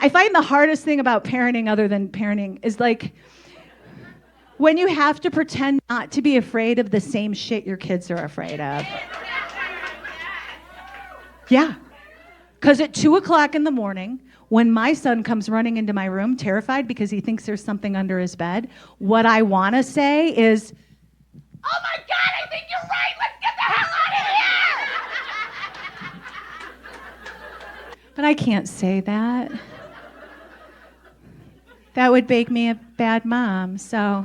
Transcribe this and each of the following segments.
I find the hardest thing about parenting, other than parenting, is like when you have to pretend not to be afraid of the same shit your kids are afraid of. Yeah. Because at 2:00 in the morning, when my son comes running into my room terrified because he thinks there's something under his bed, what I want to say is, "Oh my God, I think you're right. Let's get the hell out of here." But I can't say that. That would make me a bad mom. So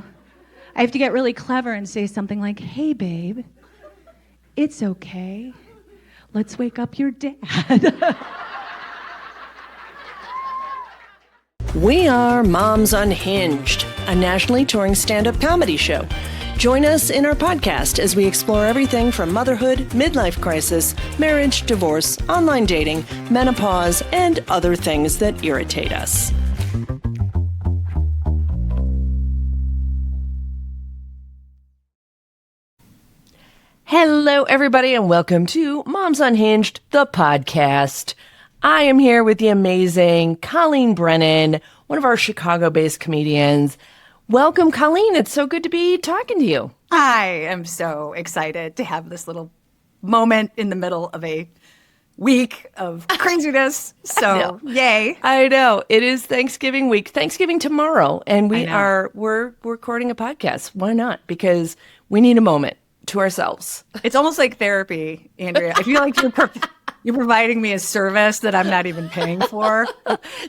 I have to get really clever and say something like, "Hey, babe, it's okay. Let's wake up your dad." We are Moms Unhinged, a nationally touring stand-up comedy show. Join us in our podcast as we explore everything from motherhood, midlife crisis, marriage, divorce, online dating, menopause, and other things that irritate us. Hello, everybody, and welcome to Moms Unhinged, the podcast. I am here with the amazing Colleen Brennan, one of our Chicago-based comedians. Welcome, Colleen. It's so good to be talking to you. I am so excited to have this little moment in the middle of a week of craziness. So, yay. I know. It is Thanksgiving week. Thanksgiving tomorrow. And we're recording a podcast. Why not? Because we need a moment to ourselves. It's almost like therapy, Andrea. I feel like you're providing me a service that I'm not even paying for.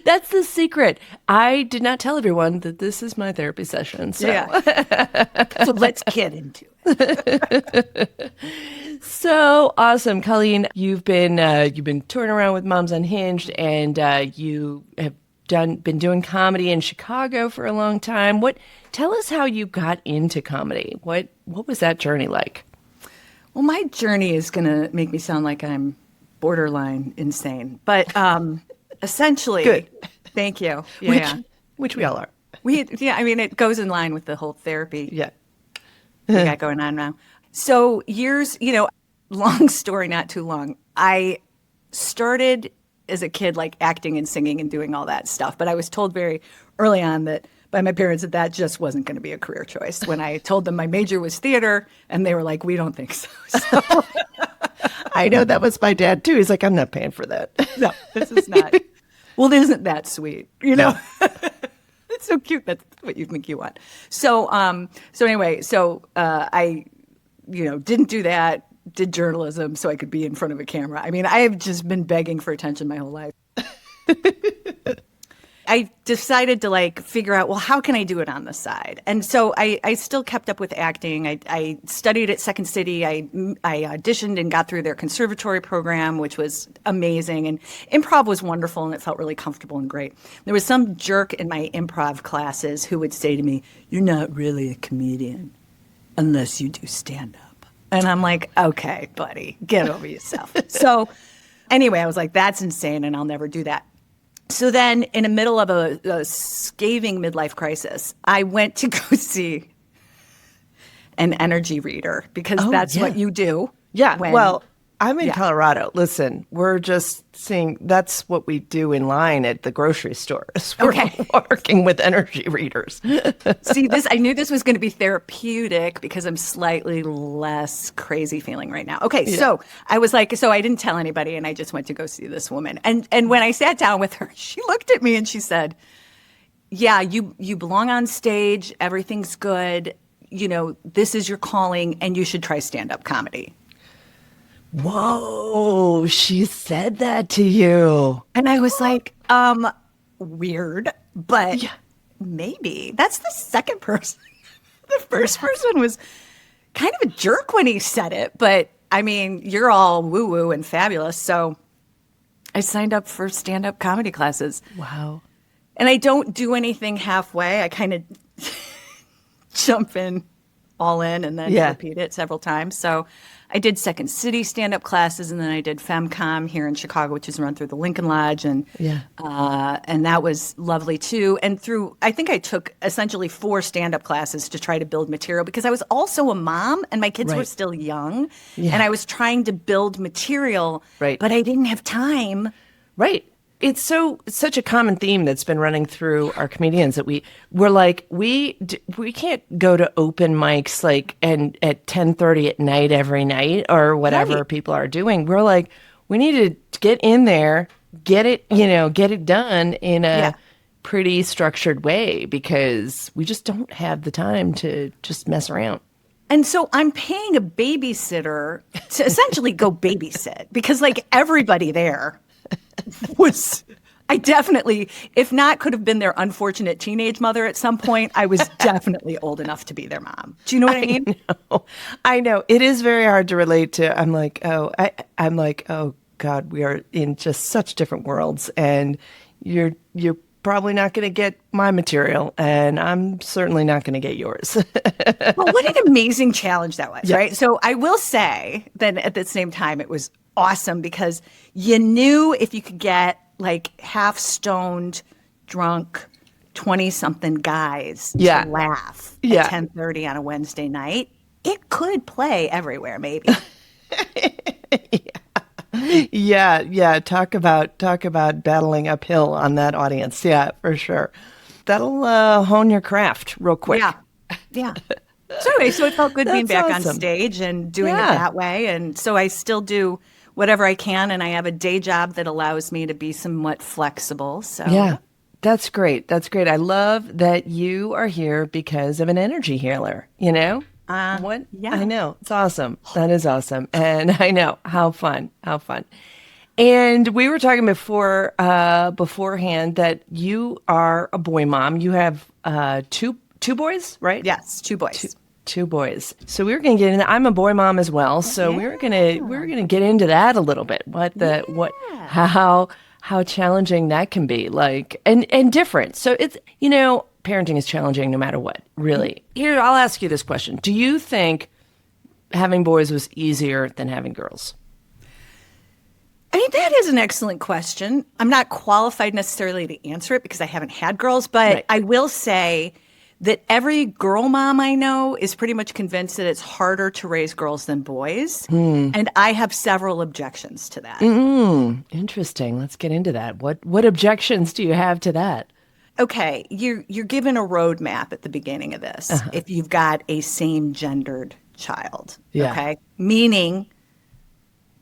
That's the secret. I did not tell everyone that this is my therapy session. So, So let's get into it. So awesome, Colleen. You've been touring around with Moms Unhinged, and you have been doing comedy in Chicago for a long time. Tell us how you got into comedy. What was that journey like? Well, my journey is going to make me sound like I'm borderline insane, but essentially, good. Thank you. Which we all are. I mean, it goes in line with the whole therapy. Yeah, we got going on now. So years, long story, not too long. I started as a kid, like acting and singing and doing all that stuff, but I was told very early on by my parents that just wasn't going to be a career choice. When I told them my major was theater, and they were like, "We don't think so." So I know that was my dad too. He's like, "I'm not paying for that." No, this is not. Well, isn't that sweet? No. It's so cute. That's what you think you want. So, anyway, I, didn't do that. Did journalism so I could be in front of a camera. I mean, I have just been begging for attention my whole life. I decided to figure out, well, how can I do it on the side? And so I still kept up with acting. I studied at Second City. I auditioned and got through their conservatory program, which was amazing. And improv was wonderful, and it felt really comfortable and great. There was some jerk in my improv classes who would say to me, "You're not really a comedian unless you do stand-up." And I'm like, "Okay, buddy, get over yourself." So anyway, I was like, that's insane, and I'll never do that. So then in the middle of a scathing midlife crisis, I went to go see an energy reader because that's what you do. Yeah. Well, I'm in Colorado. Listen, we're just seeing that's what we do in line at the grocery store. We're working with energy readers. See, I knew this was going to be therapeutic because I'm slightly less crazy feeling right now. Okay, so I was like, I didn't tell anybody, and I just went to go see this woman. And when I sat down with her, she looked at me and she said, "Yeah, you belong on stage. Everything's good. This is your calling, and you should try stand-up comedy." Whoa, she said that to you. And I was like, weird, but maybe. That's the second person. The first person was kind of a jerk when he said it, but I mean, you're all woo-woo and fabulous. So I signed up for stand-up comedy classes. Wow. And I don't do anything halfway. I kind of jump in all in and then repeat it several times. So I did Second City stand-up classes, and then I did FemCom here in Chicago, which is run through the Lincoln Lodge, and that was lovely too. And I think I took essentially 4 stand-up classes to try to build material because I was also a mom, and my kids were still young, and I was trying to build material, but I didn't have time. Right. it's such a common theme that's been running through our comedians that we're like, we can't go to open mics like and at 10:30 at night every night or whatever people are doing. We're like, we need to get in there, get it done in a pretty structured way because we just don't have the time to just mess around. And so I'm paying a babysitter to essentially go babysit because like everybody there I definitely, if not, could have been their unfortunate teenage mother at some point. I was definitely old enough to be their mom. Do you know what I mean? I know. It is very hard to relate to. I'm like, oh God, we are in just such different worlds, and you're probably not going to get my material, and I'm certainly not going to get yours. Well, what an amazing challenge that was, right? So I will say that at the same time, it was awesome because you knew if you could get like half stoned, drunk, 20-something guys to laugh at 10:30 on a Wednesday night, it could play everywhere, maybe. Yeah. Talk about battling uphill on that audience. Yeah, for sure. That'll hone your craft real quick. Yeah. So anyway, it felt good being back awesome. on stage and doing it that way. And so I still do whatever I can, and I have a day job that allows me to be somewhat flexible. So yeah, that's great. That's great. I love that you are here because of an energy healer. You know what? Yeah, I know. It's awesome. That is awesome, and I know how fun. And we were talking beforehand that you are a boy mom. You have two boys, right? Yes, two boys. Two boys. So we were going to get into. I'm a boy mom as well. So we were going to get into that a little bit. How challenging that can be, like, and different. So it's, parenting is challenging no matter what, really. Here, I'll ask you this question: do you think having boys was easier than having girls? I mean, that is an excellent question. I'm not qualified necessarily to answer it because I haven't had girls, but I will say that every girl mom I know is pretty much convinced that it's harder to raise girls than boys. And I have several objections to that. Interesting. Let's get into that. What objections do you have to that? Okay, you're given a roadmap at the beginning of this if you've got a same-gendered child, okay? Meaning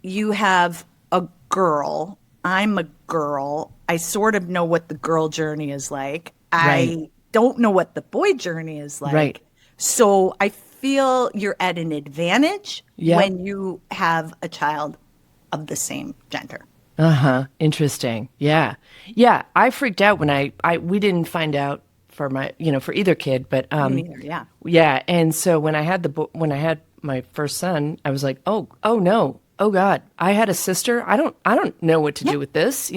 you have a girl, I'm a girl, I sort of know what the girl journey is like. I don't know what the boy journey is like. Right. So I feel you're at an advantage when you have a child of the same gender. Interesting. Yeah. I freaked out when we didn't find out for my, for either kid, but Me neither, yeah. And so when I had my first son, I was like, oh no, oh God, I had a sister. I don't know what to do with this.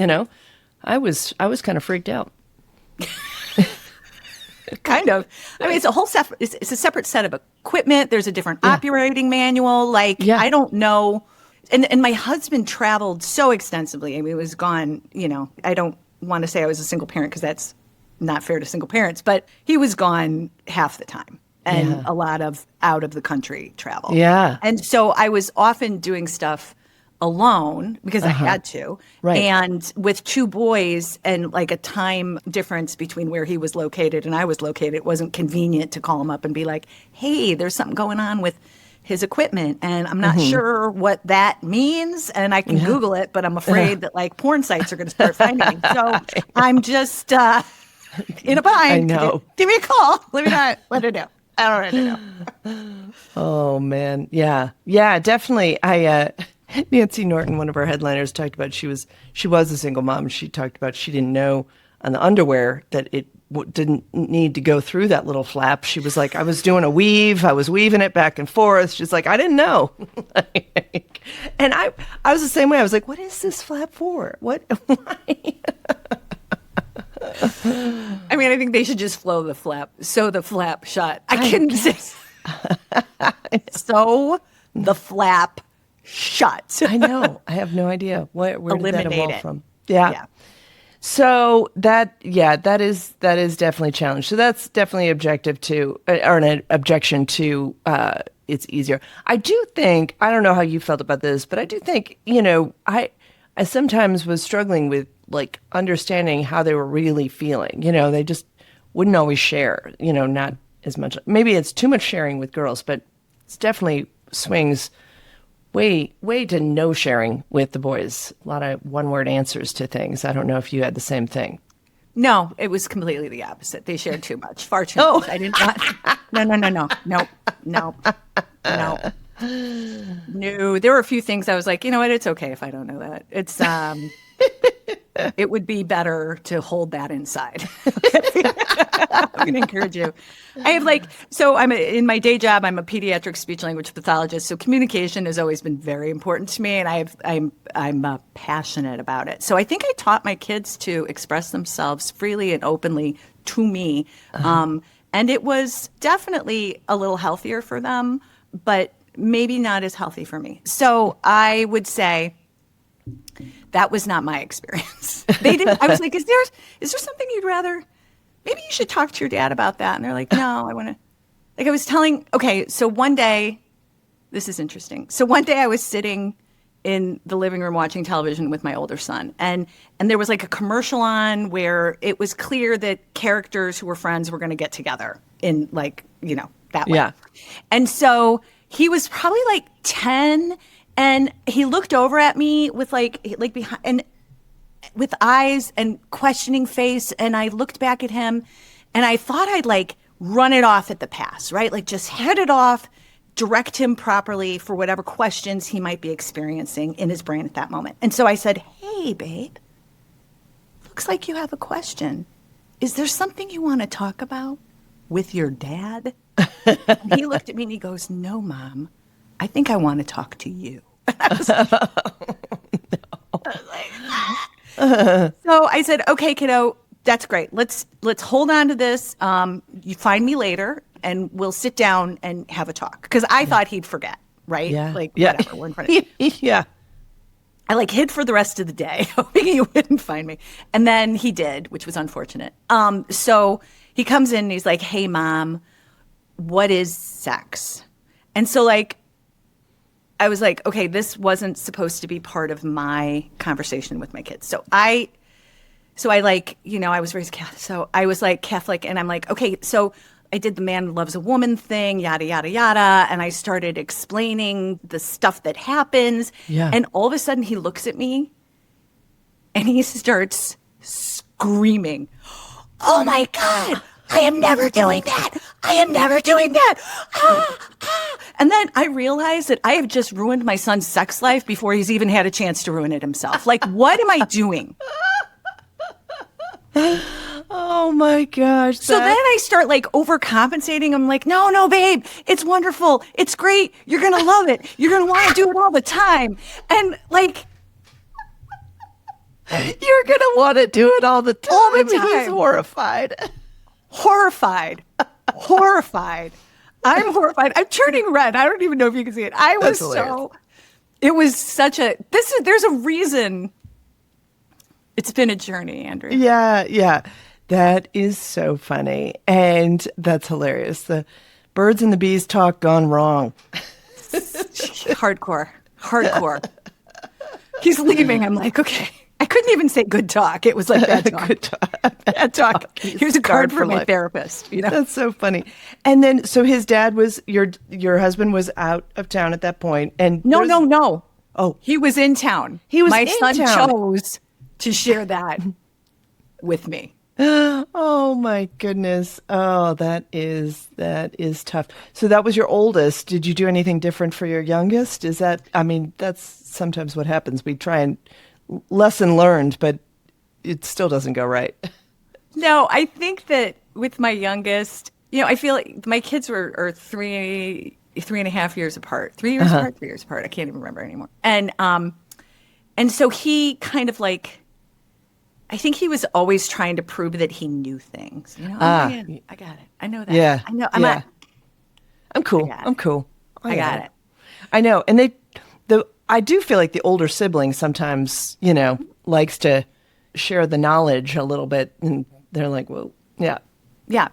I was kind of freaked out. Kind of. I mean, it's a separate set of equipment. There's a different operating manual. I don't know. And my husband traveled so extensively. I mean, he was gone, I don't want to say I was a single parent because that's not fair to single parents, but he was gone half the time and a lot of out of the country travel. Yeah. And so I was often doing stuff alone because I had to. Right. And with two boys and like a time difference between where he was located and I was located, it wasn't convenient to call him up and be like, hey, there's something going on with his equipment and I'm not sure what that means and I can Google it, but I'm afraid that like porn sites are going to start finding me. So I'm just in a bind. I know. Give me a call. Let me not let her know. I don't know. Oh man. Yeah, definitely. Nancy Norton, one of our headliners, talked about she was a single mom. She talked about she didn't know on the underwear that it didn't need to go through that little flap. She was like, I was doing a weave. I was weaving it back and forth. She's like, I didn't know. And I was the same way. I was like, what is this flap for? What? Why? I mean, I think they should just sew the flap shut. I couldn't just sew the flap shut. I know. I have no idea. Where did that evolve from? Yeah. So that is definitely a challenge. So that's definitely objective to, or an objection to, it's easier. I do think, I don't know how you felt about this, but I do think, I sometimes was struggling with like understanding how they were really feeling. You know, they just wouldn't always share, you know, not as much. Maybe it's too much sharing with girls, but it's definitely swings way to no sharing with the boys. A lot of one-word answers to things. I don't know if you had the same thing. No, it was completely the opposite. They shared too much, far too much. I didn't want. No. No. There were a few things I was like, you know what? It's okay if I don't know that. It's it would be better to hold that inside. I'm going to encourage you. I have in my day job, I'm a pediatric speech language pathologist. So communication has always been very important to me, and I'm passionate about it. So I think I taught my kids to express themselves freely and openly to me. And it was definitely a little healthier for them, but maybe not as healthy for me. So I would say that was not my experience. They didn't. I was like, is there something you'd rather? Maybe you should talk to your dad about that. And they're like, no, I want to. Like I was telling. Okay, so one day, this is interesting. So one day I was sitting in the living room watching television with my older son, and there was like a commercial on where it was clear that characters who were friends were going to get together in that way. Yeah. And so he was probably like 10. And he looked over at me with like behind and with eyes and questioning face. And I looked back at him and I thought I'd like run it off at the pass, right? Like just head it off, direct him properly for whatever questions he might be experiencing in his brain at that moment. And so I said, hey, babe, looks like you have a question. Is there something you want to talk about with your dad? And he looked at me and he goes, no, Mom, I think I want to talk to you. I was like, So I said, okay, kiddo, that's great. Let's hold on to this. You find me later and we'll sit down and have a talk. Because I thought he'd forget, right? Yeah. Whatever, we're in front of him. Yeah. I hid for the rest of the day, hoping he wouldn't find me. And then he did, which was unfortunate. So he comes in and he's like, hey, Mom, what is sex? And so I was like, okay, this wasn't supposed to be part of my conversation with my kids. So I was raised Catholic. So I was like Catholic, and I'm like, okay, so I did the man loves a woman thing, yada, yada, yada. And I started explaining the stuff that happens. Yeah. And all of a sudden he looks at me and he starts screaming, oh my God, I am never doing that. I am never doing that. And then I realized that I have just ruined my son's sex life before he's even had a chance to ruin it himself. Like, what am I doing? Oh my gosh. So then I start overcompensating. I'm like, no, babe, it's wonderful. It's great. You're going to love it. You're going to want to do it all the time. And you're going to want to do it all the time. All the time. He's horrified. Horrified. I'm horrified. I'm turning red. I don't even know if you can see it. It was such there's a reason. It's been a journey, Andrea. Yeah. That is so funny. And that's hilarious. The birds and the bees talk gone wrong. Hardcore. He's leaving. I'm like, okay. I couldn't even say good talk. It was like bad talk. Good talk. Bad talk. Here's a card for my life. therapist. That's so funny. And then, so his dad was, your husband was out of town at that point. And No. Oh. He was in town. My son chose to share that with me. Oh my goodness. Oh, that is tough. So that was your oldest. Did you do anything different for your youngest? That's sometimes what happens. We try and lesson learned, but it still doesn't go right. No, I think that with my youngest, I feel like my kids are 3.5 years apart. 3 years apart, 3 years apart. I can't even remember anymore. And so he kind of I think he was always trying to prove that he knew things. I got it. I know that. Yeah. I know. I'm cool. I I'm cool. I got it. I know. And I do feel like the older sibling sometimes, likes to share the knowledge a little bit. And they're like, well, yeah. Yeah.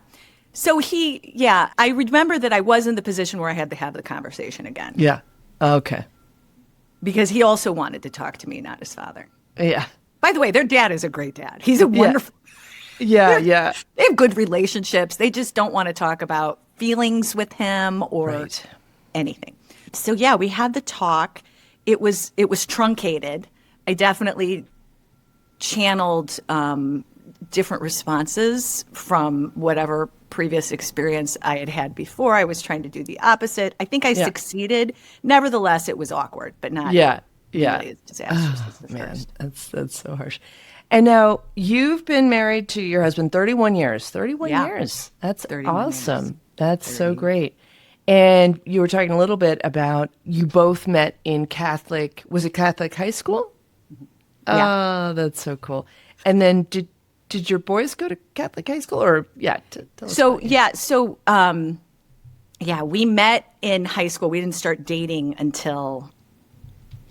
So I remember that I was in the position where I had to have the conversation again. Yeah. Okay. Because he also wanted to talk to me, not his father. Yeah. By the way, their dad is a great dad. He's a wonderful. Yeah. They have good relationships. They just don't want to talk about feelings with him or anything. So yeah, we had the talk. It was truncated. I definitely channeled different responses from whatever previous experience I had had before. I was trying to do the opposite. I think I succeeded. Nevertheless, it was awkward, but not really as disastrous as the first. That's so harsh. And now you've been married to your husband 31 years. 31 years. That's awesome. Years. That's so great. And you were talking a little bit about you both met in Catholic, was it Catholic high school? Yeah. Oh, that's so cool. And then did your boys go to Catholic high school or tell us we met in high school. We didn't start dating until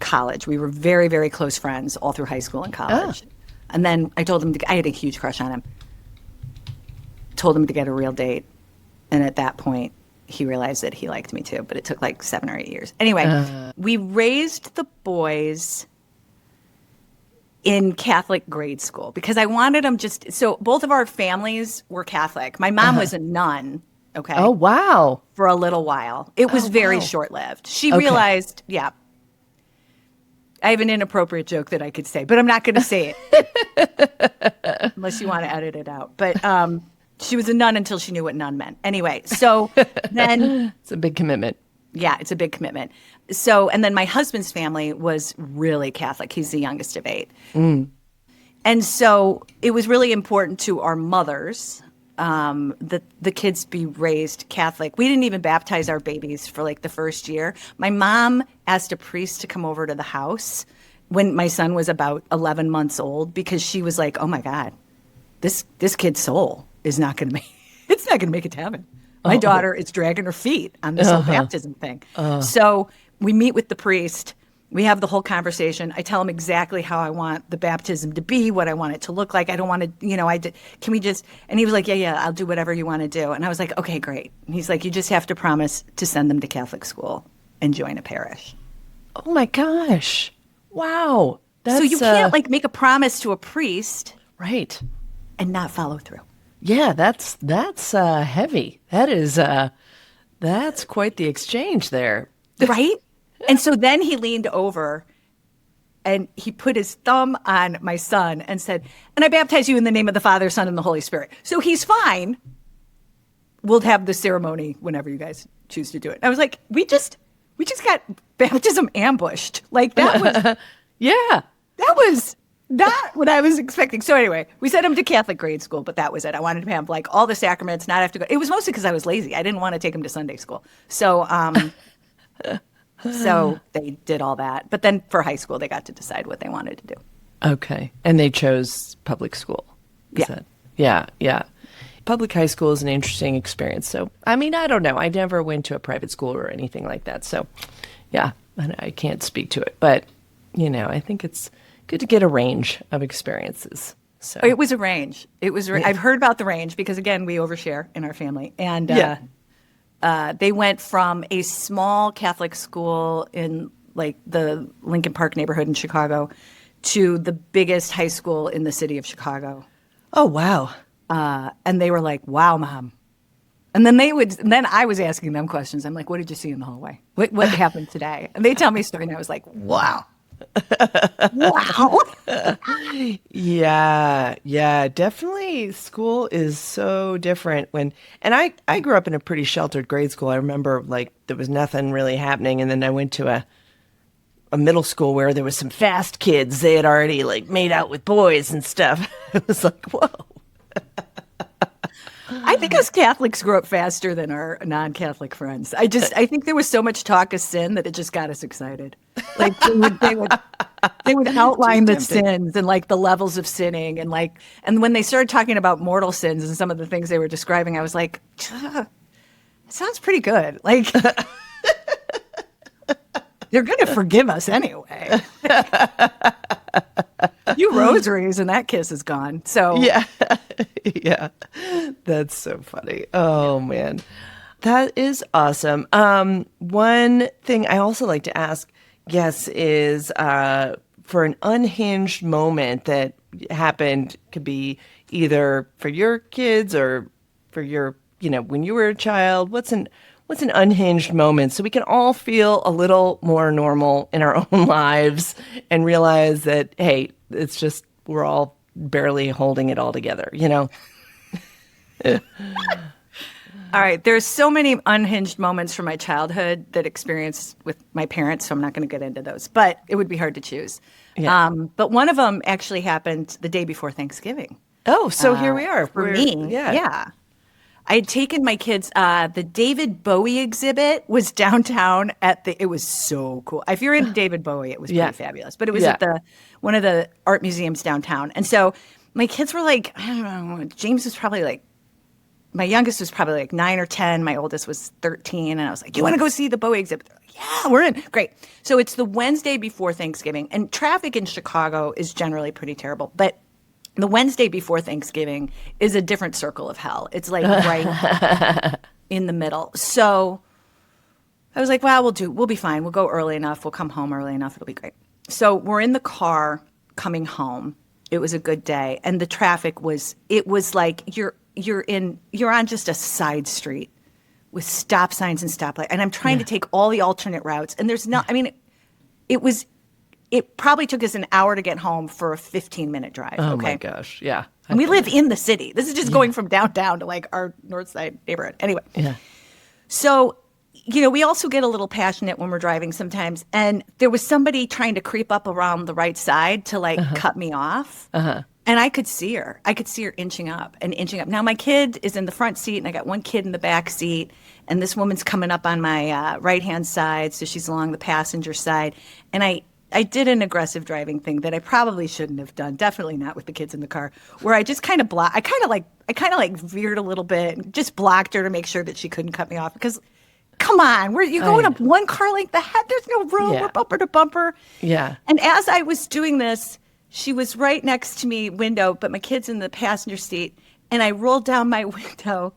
college. We were very, very close friends all through high school and college. And then I told him, I had a huge crush on him. Told him to get a real date. And at that point, he realized that he liked me too, but it took like 7 or 8 years. Anyway, we raised the boys in Catholic grade school because I wanted them so both of our families were Catholic. My mom was a nun. Okay. Oh, wow. For a little while. It was very short-lived. She realized, I have an inappropriate joke that I could say, but I'm not going to say it unless you want to edit it out. But she was a nun until she knew what nun meant. Anyway, so then... It's a big commitment. Yeah, it's a big commitment. So, and then my husband's family was really Catholic. He's the youngest of 8. And so it was really important to our mothers that the kids be raised Catholic. We didn't even baptize our babies for like the first year. My mom asked a priest to come over to the house when my son was about 11 months old because she was like, oh my God, this kid's soul is not going to it's not going to make it to heaven. My daughter is dragging her feet on this whole baptism thing. So we meet with the priest. We have the whole conversation. I tell him exactly how I want the baptism to be, what I want it to look like. I don't want to, can we just, and he was like, yeah, I'll do whatever you want to do. And I was like, okay, great. And he's like, you just have to promise to send them to Catholic school and join a parish. Oh my gosh. Wow. So you can't make a promise to a priest. Right. And not follow through. Yeah, that's heavy. That is, that's quite the exchange there. Right? And so then he leaned over and he put his thumb on my son and said, and I baptize you in the name of the Father, Son, and the Holy Spirit. So he's fine. We'll have the ceremony whenever you guys choose to do it. I was like, we just got baptism ambushed. Like that was, that was not what I was expecting. So anyway, we sent him to Catholic grade school, but that was it. I wanted him to have like all the sacraments, not have to go. It was mostly because I was lazy. I didn't want to take him to Sunday school. So, so they did all that. But then for high school, they got to decide what they wanted to do. Okay. And they chose public school. Yeah. Public high school is an interesting experience. So, I mean, I don't know. I never went to a private school or anything like that. So, yeah, I can't speak to it. But, I think it's good to get a range of experiences. So it was a range. I've heard about the range because, again, we overshare in our family. And they went from a small Catholic school in like the Lincoln Park neighborhood in Chicago to the biggest high school in the city of Chicago. Oh, wow. And they were like, wow, Mom. And then I was asking them questions. I'm like, what did you see in the hallway? What happened today? And they tell me a story and I was like, wow. Wow. Yeah, definitely school is so different and I grew up in a pretty sheltered grade school. I remember like there was nothing really happening. And then I went to a middle school where there was some fast kids. They had already like made out with boys and stuff. It was like, whoa. I think us Catholics grew up faster than our non-Catholic friends. I think there was so much talk of sin that it just got us excited. Like they would outline the sins and like the levels of sinning and when they started talking about mortal sins and some of the things they were describing, I was like, it sounds pretty good. Like they're going to forgive us anyway. You rosaries and that kiss is gone. So yeah, that's so funny. Oh man, that is awesome. One thing I also like to ask guests is for an unhinged moment that happened, could be either for your kids or for your, when you were a child. What's an unhinged moment, so we can all feel a little more normal in our own lives and realize that, hey, it's just, we're all barely holding it all together, All right. There's so many unhinged moments from my childhood that experienced with my parents, so I'm not going to get into those, but it would be hard to choose. Yeah. But one of them actually happened the day before Thanksgiving. Oh, so here we are. For me. Yeah. I had taken my kids, the David Bowie exhibit was downtown it was so cool. If you're into David Bowie, it was pretty fabulous, but it was at one of the art museums downtown. And so my kids were like, I don't know, James was probably like, my youngest was probably like 9 or 10. My oldest was 13. And I was like, you want to go see the Bowie exhibit? They're like, yeah, we're in. Great. So it's the Wednesday before Thanksgiving. And traffic in Chicago is generally pretty terrible. But the Wednesday before Thanksgiving is a different circle of hell. It's like right in the middle. So I was like, well, we'll be fine. We'll go early enough. We'll come home early enough. It'll be great. So we're in the car coming home. It was a good day. And the traffic was like you're on just a side street with stop signs and stoplight. And I'm trying to take all the alternate routes. And there's not, it probably took us an hour to get home for a 15-minute drive. Oh okay? my gosh. Yeah. And we live in the city. This is just going from downtown to like our north side neighborhood. Anyway. Yeah. So, we also get a little passionate when we're driving sometimes. And there was somebody trying to creep up around the right side to like cut me off. And I could see her. I could see her inching up and inching up. Now, my kid is in the front seat, and I got one kid in the back seat. And this woman's coming up on my right-hand side, so she's along the passenger side. And I did an aggressive driving thing that I probably shouldn't have done. Definitely not with the kids in the car, where I just kind of I kind of veered a little bit and just blocked her to make sure that she couldn't cut me off. Because, come on, you're going up one car length ahead. There's no room. We're bumper to bumper. Yeah. And as I was doing this, she was right next to me window, but my kid's in the passenger seat. And I rolled down my window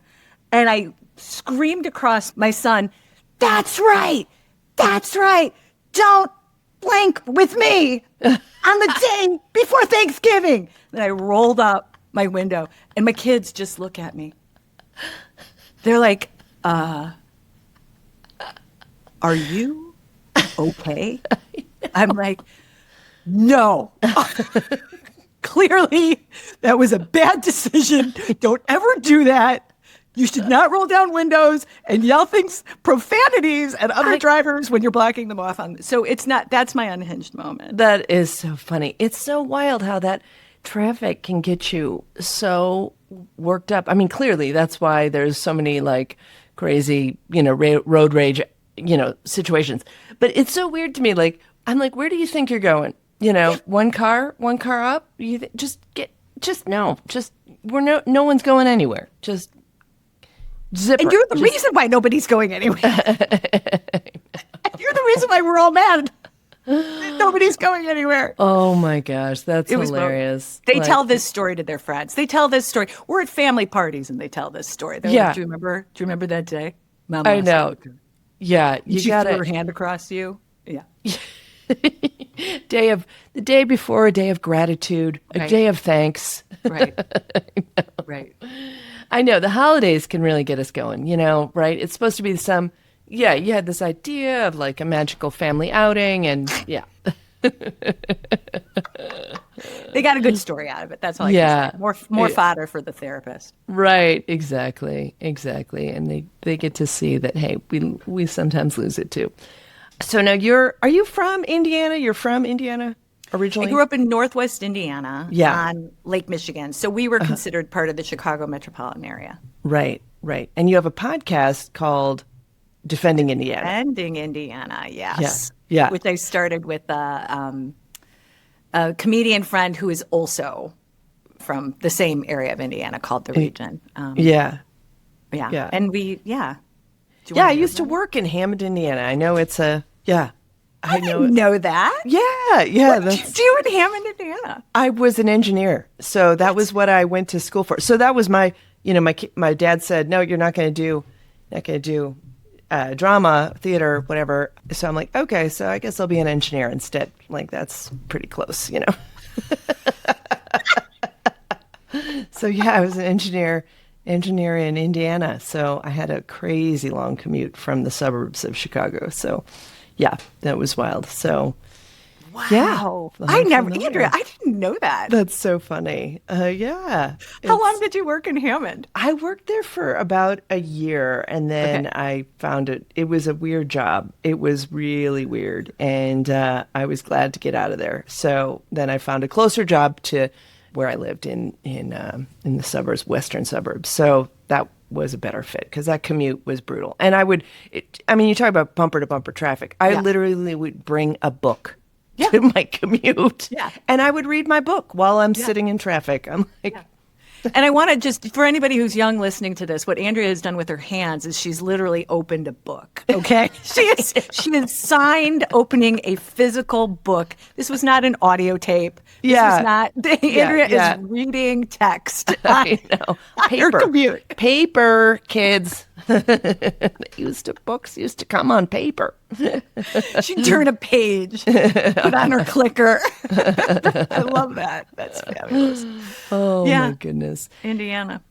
and I screamed across my son, "That's right. That's right. Don't blink with me on the day before Thanksgiving." Then I rolled up my window and my kids just look at me. They're like, are you okay? I'm like, no. Clearly, that was a bad decision. Don't ever do that. You should not roll down windows and yell things, profanities at other drivers when you're blocking them off. So that's my unhinged moment. That is so funny. It's so wild how that traffic can get you so worked up. I mean, clearly that's why there's so many like crazy, road rage, situations. But it's so weird to me. Like, I'm like, where do you think you're going? One car up. No one's going anywhere. Just zipper. And you're the reason why nobody's going anywhere. You're the reason why we're all mad. Nobody's going anywhere. Oh my gosh, that's hilarious. They tell this story to their friends. They tell this story. We're at family parties and they tell this story. They're like, do you remember that day? Mom, I know. Yeah, she threw her hand across you. Yeah. The day before a day of gratitude, a day of thanks. Right. Right. I know the holidays can really get us going, right? It's supposed to be you had this idea of like a magical family outing and They got a good story out of it. That's all I can say. More fodder for the therapist. Right. Exactly. And they get to see that, hey, we sometimes lose it too. So now are you from Indiana? You're from Indiana originally? I grew up in Northwest Indiana on Lake Michigan. So we were considered part of the Chicago metropolitan area. Right. And you have a podcast called Defending Indiana. Defending Indiana, yes. Yeah. Which I started with a comedian friend who is also from the same area of Indiana called the Region. Yeah. And I used to work in Hammond, Indiana. I know it's I didn't know that. Yeah. What did you do in Hammond, Indiana? I was an engineer. So that was what I went to school for. So that was my dad said, no, you're not going to do drama, theater, whatever. So I'm like, okay, so I guess I'll be an engineer instead. Like, that's pretty close, you know? So yeah, I was an engineer in Indiana. So I had a crazy long commute from the suburbs of Chicago. So yeah, that was wild. So Wow. yeah, Andrea, I didn't know that. that's so funny. Yeah. How long did you work in Hammond? I worked there for about a year, and then I found it was a weird job. It was really weird, and I was glad to get out of there. So then I found a closer job to where I lived in the suburbs, western suburbs. So that was a better fit because that commute was brutal. And you talk about bumper to bumper traffic. I literally would bring a book to my commute. Yeah. And I would read my book while I'm sitting in traffic. I'm like, And I want to just, for anybody who's young listening to this, what Andrea has done with her hands is she's literally opened a book. Okay. She is signed opening a physical book. This was not an audio tape. This was not, Andrea is reading text. I know. Paper. Paper, kids. Books used to come on paper. She'd turn a page, put on her clicker. I love that. That's fabulous. Oh my goodness. Indiana.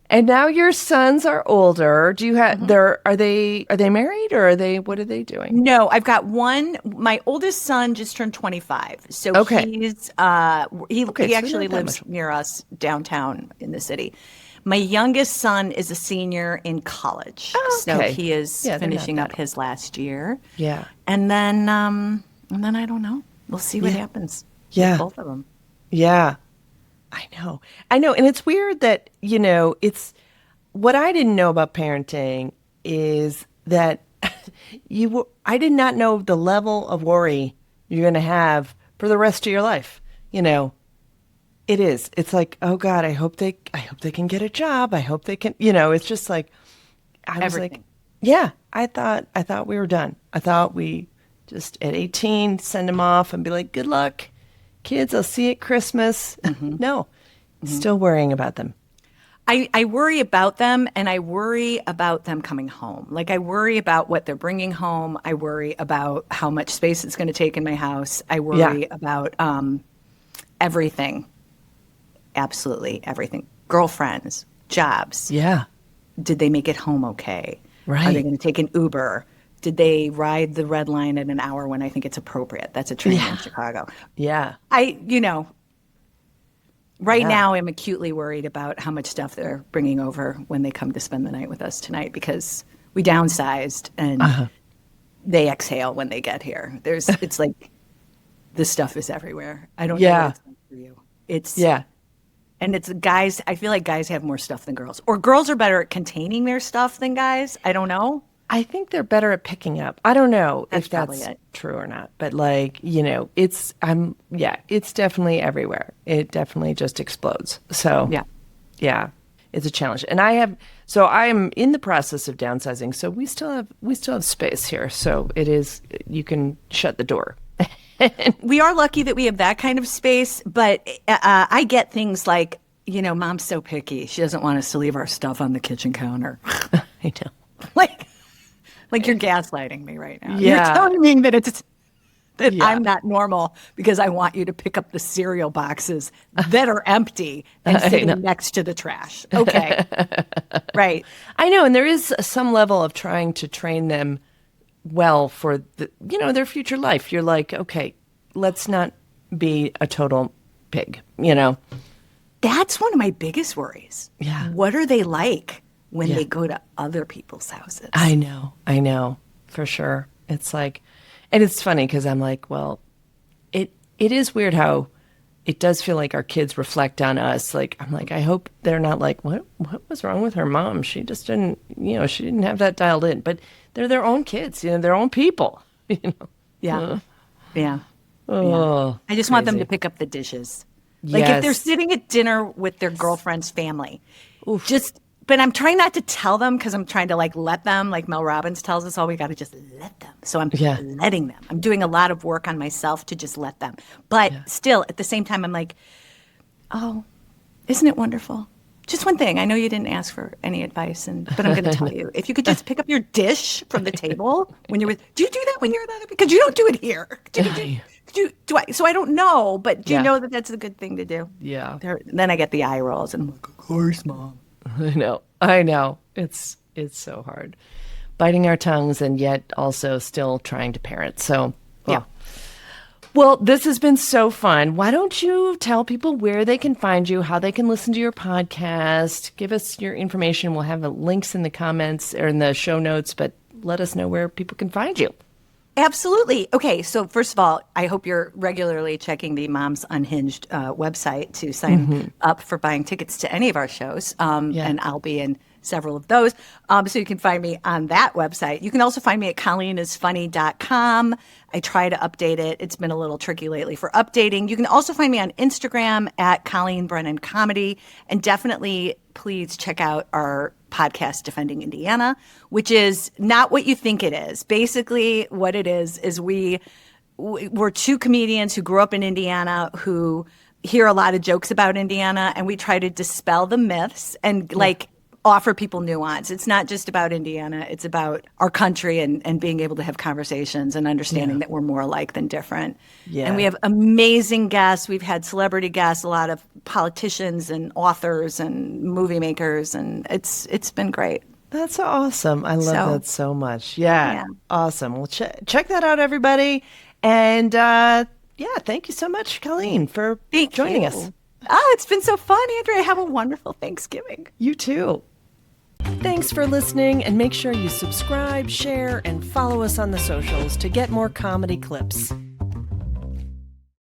And now your sons are older. Do you have are they married, or what are they doing? No, I've got one. My oldest son just turned 25. So he's he actually lives near us downtown in the city. My youngest son is a senior in college. Oh, okay. So he is finishing up his last year. Yeah. And then I don't know. We'll see what happens. Yeah. With both of them. Yeah. I know. And it's weird that, it's what I didn't know about parenting is that I did not know the level of worry you're going to have for the rest of your life. It is. It's like, oh God, I hope they can get a job. I hope they can, it's just like, I was like, yeah, I thought we were done. I thought we just at 18, send them off and be like, good luck, kids. I'll see you at Christmas. No, still worrying about them. I worry about them, and I worry about them coming home. Like, I worry about what they're bringing home. I worry about how much space it's going to take in my house. I worry about everything. Absolutely everything. Girlfriends, jobs. Yeah. Did they make it home okay? Right. Are they going to take an Uber? Did they ride the red line at an hour when I think it's appropriate? That's a train in Chicago. Yeah. Right now I'm acutely worried about how much stuff they're bringing over when they come to spend the night with us tonight, because we downsized and they exhale when they get here. It's like the stuff is everywhere. I don't know what it's like for you. And it's guys, I feel like guys have more stuff than girls. Or girls are better at containing their stuff than guys. I don't know. I think they're better at picking up. I don't know if probably that's it. true or not, but it's definitely everywhere. It definitely just explodes. So yeah, it's a challenge. And I'm in the process of downsizing. So we still have space here. So you can shut the door. We are lucky that we have that kind of space, but I get things like, Mom's so picky. She doesn't want us to leave our stuff on the kitchen counter. I know. Like you're gaslighting me right now. Yeah. You're telling me that I'm not normal because I want you to pick up the cereal boxes that are empty and sitting next to the trash. Okay. Right. I know. And there is some level of trying to train them well for their future life. You're like, okay, let's not be a total pig, That's one of my biggest worries. Yeah. What are they like when they go to other people's houses? I know, for sure. It's like, and it's funny because I'm like, well, it is weird how it does feel like our kids reflect on us. Like, I'm like, I hope they're not like, what was wrong with her mom? She just didn't, she didn't have that dialed in. But they're their own kids, their own people, Yeah. Yeah. Oh, I just want them to pick up the dishes. Like if they're sitting at dinner with their girlfriend's family, but I'm trying not to tell them because I'm trying to let them, like Mel Robbins tells us all, we got to just let them. So I'm letting them. I'm doing a lot of work on myself to just let them. But still, at the same time, I'm like, oh, isn't it wonderful? Just one thing. I know you didn't ask for any advice, but I'm going to tell you. If you could just pick up your dish from the table when you're with, do you do that when you're with other people? Because you don't do it here. Do I? So I don't know, but do you know that that's a good thing to do? Yeah. Then I get the eye rolls and I'm like, of course, Mom. I know. It's so hard. Biting our tongues and yet also still trying to parent. So, yeah. Well, this has been so fun. Why don't you tell people where they can find you, how they can listen to your podcast? Give us your information. We'll have the links in the comments or in the show notes, but let us know where people can find you. Absolutely. Okay, so first of all, I hope you're regularly checking the Moms Unhinged website to sign up for buying tickets to any of our shows, and I'll be in several of those. So you can find me on that website. You can also find me at colleenisfunny.com. I try to update it. It's been a little tricky lately for updating. You can also find me on Instagram at Colleen Brennan Comedy. And definitely, please check out our podcast, Defending Indiana, which is not what you think it is. Basically, what it is we're two comedians who grew up in Indiana who hear a lot of jokes about Indiana, and we try to dispel the myths and offer people nuance. It's not just about Indiana. It's about our country and being able to have conversations and understanding that we're more alike than different. Yeah. And we have amazing guests. We've had celebrity guests, a lot of politicians and authors and movie makers, and it's been great. That's awesome. I love that so much. Yeah. Awesome. Well, check that out, everybody. And thank you so much, Colleen, for joining us. Oh, it's been so fun, Andrea. Have a wonderful Thanksgiving. You too. Thanks for listening, and make sure you subscribe, share, and follow us on the socials to get more comedy clips.